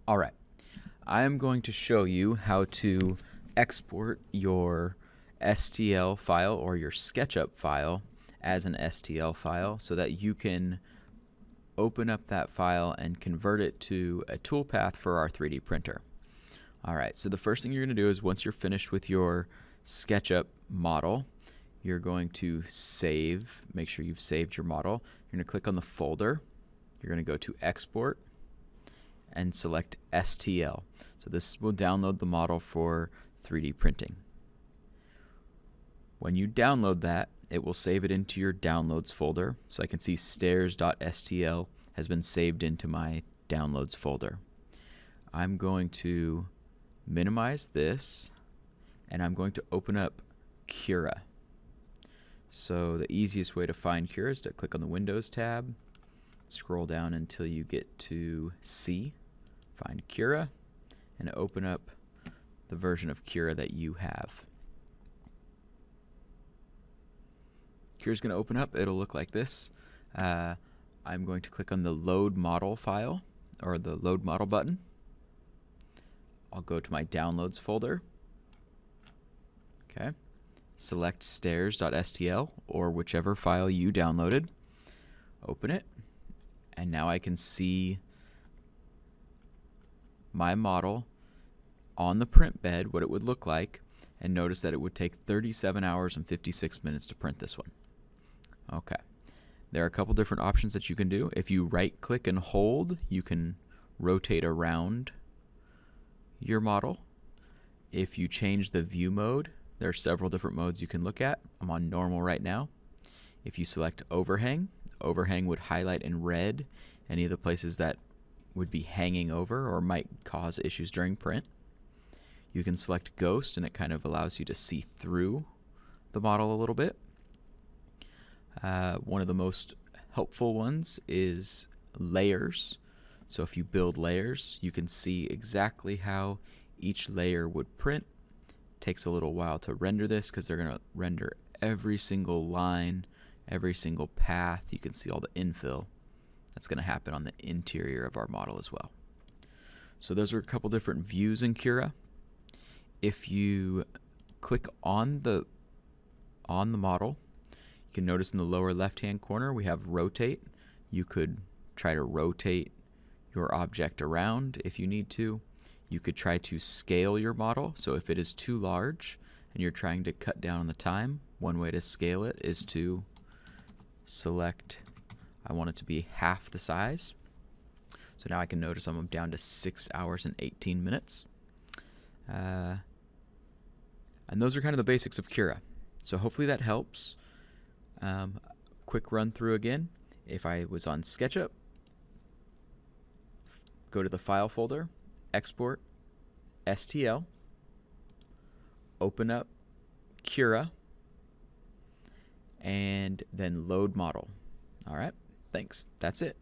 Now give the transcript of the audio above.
All right, I'm going to show you how to export your STL file or your SketchUp file as an STL file so that you can open up that file and convert it to a toolpath for our 3D printer. All right, so the first thing you're going to do is once you're finished with your SketchUp model, you're going to save, make sure you've saved your model. You're going to click on the folder. You're going to go to Export and select STL. So this will download the model for 3D printing. When you download that, it will save it into your downloads folder. So I can see stairs.stl has been saved into my downloads folder. I'm going to minimize this and I'm going to open up Cura. So the easiest way to find Cura is to click on the Windows tab, scroll down until you get to C, find Cura, and open up the version of Cura that you have. Cura's going to open up. It'll look like this. I'm going to click on the Load Model file, or the Load Model button. I'll go to my Downloads folder. Okay. Select stairs.stl or whichever file you downloaded. Open it. And now I can see my model on the print bed, what it would look like, and notice that it would take 37 hours and 56 minutes to print this one. Okay. There are a couple different options that you can do. If you right click and hold, you can rotate around your model. If you change the view mode, there are several different modes you can look at. I'm on normal right now. If you select overhang, overhang would highlight in red any of the places that would be hanging over or might cause issues during print. You can select ghost and it kind of allows you to see through the model a little bit. One of the most helpful ones is layers. So if you build layers, you can see exactly how each layer would print. It takes a little while to render this because they're going to render every single line, every single path. You can see all the infill. That's going to happen on the interior of our model as well. So those are a couple different views in Cura. If you click on the model, you can notice in the lower left-hand corner we have rotate. You could try to rotate your object around if you need to. You could try to scale your model. So if it is too large and you're trying to cut down on the time, one way to scale it is to select, I want it to be half the size. So now I can notice I'm down to 6 hours and 18 minutes. And those are kind of the basics of Cura. So hopefully that helps. Quick run through again. If I was on SketchUp, go to the File folder, Export, STL, open up Cura, and then Load Model. All right, thanks. That's it.